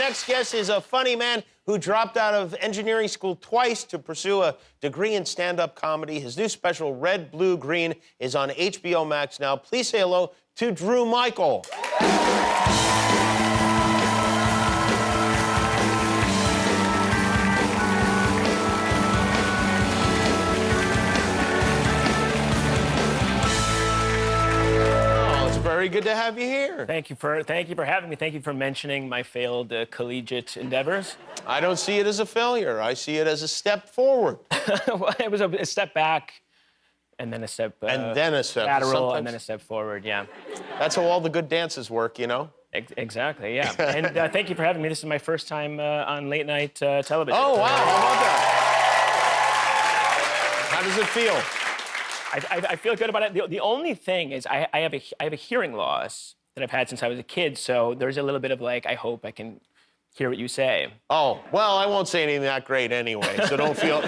next guest is a funny man who dropped out of engineering school twice to pursue a degree in stand-up comedy. His new special, Red, Blue, Green, is on HBO Max now. Please say hello to Drew Michael. Very good to have you here. Thank you for having me. Thank you for mentioning my failed collegiate endeavors. I don't see it as a failure. I see it as a step forward. Well, it was a step back, and then a step lateral, sometimes. and then a step forward. Yeah. That's how all the good dances work, you know. Exactly. Yeah. And thank you for having me. This is my first time on late night television. Oh wow! How about that? How does it feel? I feel good about it. The only thing is I have a hearing loss that I've had since I was a kid, so there's a little bit of like, I hope I can hear what you say. Oh, well, I won't say anything that great anyway, so don't feel...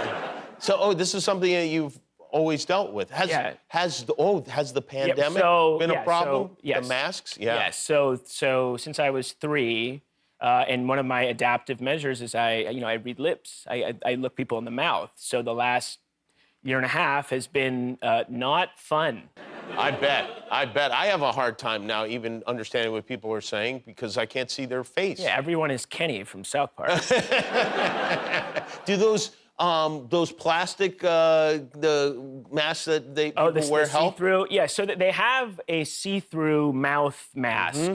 So, this is something that you've always dealt with. Has the pandemic been a problem? Yes. The masks? Yeah. Yes, so since I was 3, and one of my adaptive measures is I read lips. I look people in the mouth. So the last year and a half has been not fun. I bet. I have a hard time now even understanding what people are saying because I can't see their face. Yeah, everyone is Kenny from South Park. Do those plastic the masks that people wear help? See-through? Yeah, so they have a see-through mouth mask.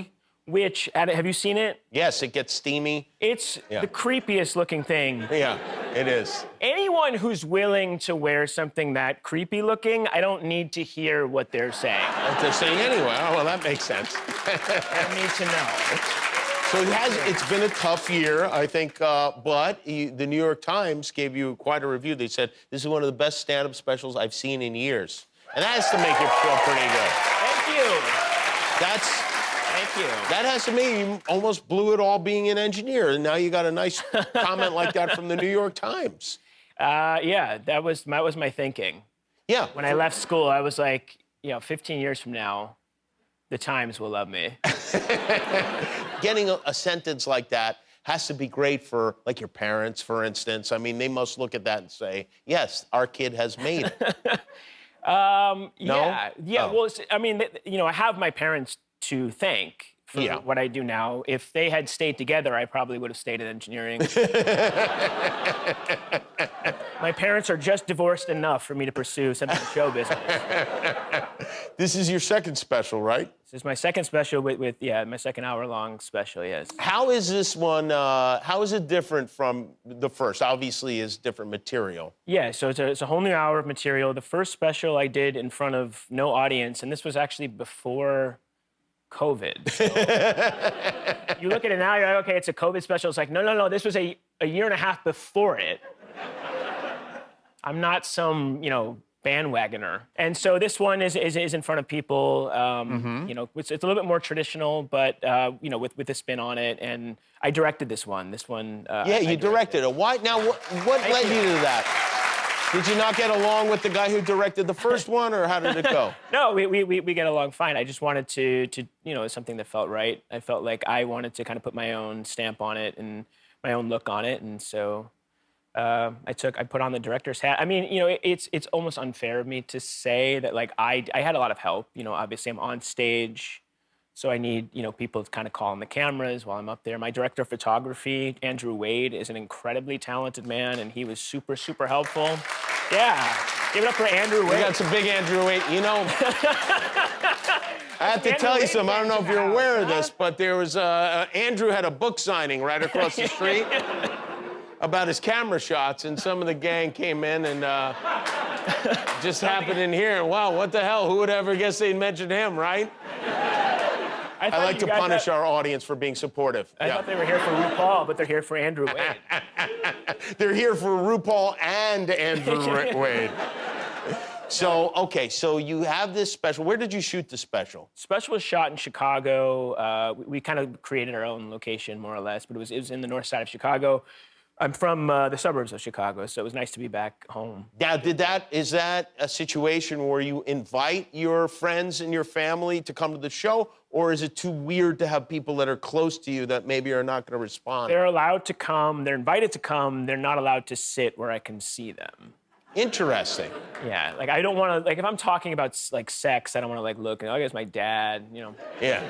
Which, have you seen it? Yes, it gets steamy. It's the creepiest looking thing. Yeah, it is. Anyone who's willing to wear something that creepy looking, I don't need to hear what they're saying. What they're saying anyway. Oh, well, that makes sense. I don't need to know. So it's been a tough year, I think, but the New York Times gave you quite a review. They said, this is one of the best stand-up specials I've seen in years. And that has to make you feel pretty good. Thank you. Thank you. That has to mean you almost blew it all being an engineer, and now you got a nice comment like that from the New York Times. Yeah, that was my thinking. Yeah. When I left school, I was like, 15 years from now, the Times will love me. Getting a sentence like that has to be great for, like, your parents, for instance. I mean, they must look at that and say, yes, our kid has made it. No? Yeah. Well, I mean, I have my parents to thank for what I do now. If they had stayed together, I probably would have stayed in engineering. My parents are just divorced enough for me to pursue something in show business. This is your second special, right? This is my second special with my second hour-long special, yes. How is this one, how is it different from the first? Obviously, it's different material. Yeah, so it's a whole new hour of material. The first special I did in front of no audience, and this was actually before COVID. So you look at it now, you're like, okay, it's a COVID special. It's like, no, this was a year and a half before it. I'm not some, bandwagoner. And so this one is in front of people. It's a little bit more traditional, but with a spin on it. And I directed this one. You directed it. Why? Now, what led you to that? Did you not get along with the guy who directed the first one, or how did it go? No, we get along fine. I just wanted to something that felt right. I felt like I wanted to kind of put my own stamp on it and my own look on it, and so I put on the director's hat. I mean, it's almost unfair of me to say that, like, I had a lot of help. Obviously I'm on stage, so I need, people to kind of call on the cameras while I'm up there. My director of photography, Andrew Wade, is an incredibly talented man, and he was super, super helpful. Yeah, give it up for Andrew Wade. We got some big Andrew Wade. I have to tell you something. I don't know if you're aware of this, but there was Andrew had a book signing right across the street about his camera shots, and some of the gang came in and just happened in here. And wow, what the hell? Who would ever guess they'd mention him, right? I like to punish our audience for being supportive. I thought they were here for RuPaul, but they're here for Andrew Wade. They're here for RuPaul and Andrew Wade. So, okay, so you have this special. Where did you shoot the special? Special was shot in Chicago. We kind of created our own location, more or less, but it was in the north side of Chicago. I'm from the suburbs of Chicago, so it was nice to be back home. Now, is that a situation where you invite your friends and your family to come to the show, or is it too weird to have people that are close to you that maybe are not going to respond? They're allowed to come. They're invited to come. They're not allowed to sit where I can see them. Interesting. Yeah, like I don't want to, like if I'm talking about like sex, I don't want to like look and, oh, there's my dad, you know. Yeah.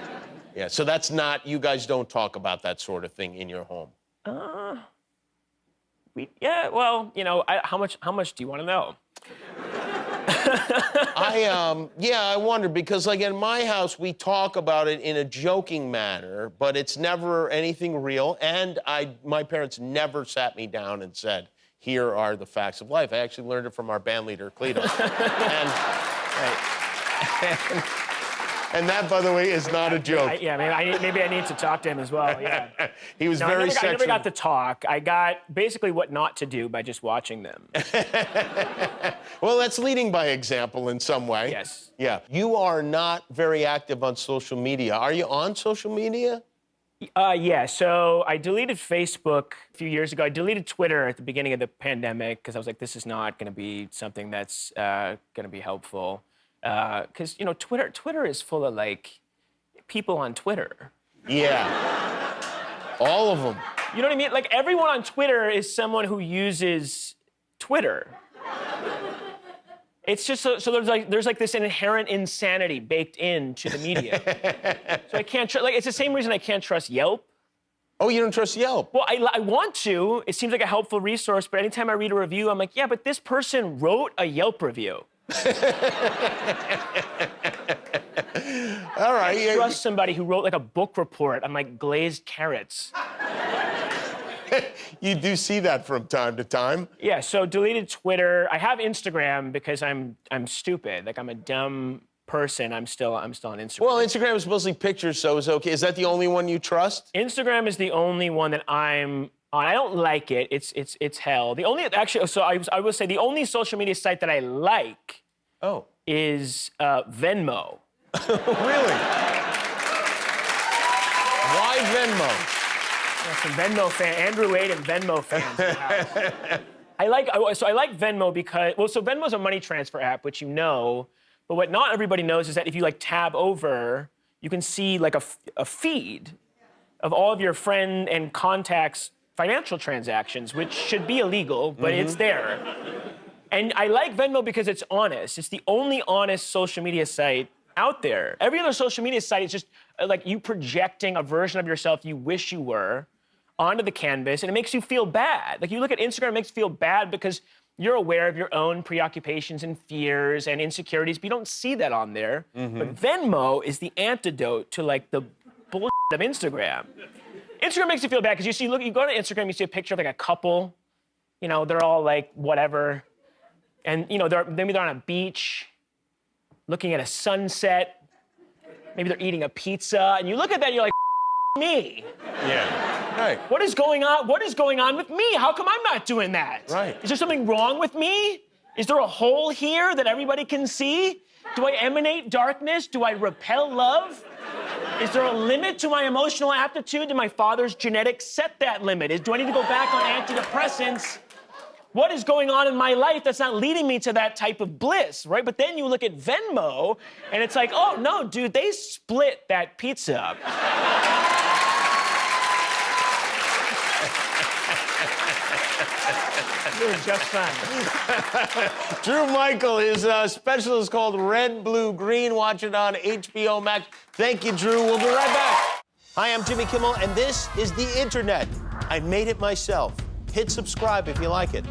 Yeah, so that's not, you guys don't talk about that sort of thing in your home. Well, you know, how much do you want to know? I wonder, because like in my house, we talk about it in a joking manner, but it's never anything real. And my parents never sat me down and said, here are the facts of life. I actually learned it from our band leader, Cleto. And that, by the way, is not a joke. Maybe I need to talk to him as well. Yeah. He was very sexual. I never got to talk. I got basically what not to do by just watching them. Well, that's leading by example in some way. Yes. Yeah. You are not very active on social media. Are you on social media? Yeah, so I deleted Facebook a few years ago. I deleted Twitter at the beginning of the pandemic because I was like, this is not going to be something that's going to be helpful. Because, you know, Twitter is full of, like, people on Twitter. Yeah. All of them. You know what I mean? Like, everyone on Twitter is someone who uses Twitter. It's just so there's like this inherent insanity baked into the media. So I can't it's the same reason I can't trust Yelp. Oh, you don't trust Yelp? Well, I want to. It seems like a helpful resource, but anytime I read a review, I'm like, yeah, but this person wrote a Yelp review. All right. I trust somebody who wrote like a book report on like glazed carrots. You do see that from time to time. Yeah, so deleted Twitter. I have Instagram because I'm stupid. Like I'm a dumb person. I'm still on Instagram. Well, Instagram is mostly pictures, so it's okay. Is that the only one you trust? Instagram is the only one that I'm on. I don't like it. It's hell. The only I will say the only social media site that I like is Venmo. Really? Why Venmo? Some Venmo fan, Andrew Wade and Venmo fans. I like Venmo because Venmo's a money transfer app, which you know, but what not everybody knows is that if you like tab over, you can see like a feed of all of your friend and contacts' financial transactions, which should be illegal, but it's there. And I like Venmo because it's honest. It's the only honest social media site out there. Every other social media site is just like you projecting a version of yourself you wish you were onto the canvas, and it makes you feel bad. Like you look at Instagram, it makes you feel bad because you're aware of your own preoccupations and fears and insecurities, but you don't see that on there. But Venmo is the antidote to like the bullshit of Instagram. Instagram makes you feel bad because you go to Instagram, you see a picture of like a couple, you know, they're all like whatever, and you know, maybe they're on a beach, looking at a sunset, maybe they're eating a pizza, and you look at that and you're like, me. Yeah. Right. What is going on? What is going on with me? How come I'm not doing that? Right. Is there something wrong with me? Is there a hole here that everybody can see? Do I emanate darkness? Do I repel love? Is there a limit to my emotional aptitude? Did my father's genetics set that limit? Do I need to go back on antidepressants? What is going on in my life that's not leading me to that type of bliss, right? But then you look at Venmo, and it's like, oh, no, dude, they split that pizza up. It was just fun. Drew Michael, his special is called Red, Blue, Green. Watch it on HBO Max. Thank you, Drew. We'll be right back. Hi, I'm Jimmy Kimmel, and this is the internet. I made it myself. Hit subscribe if you like it.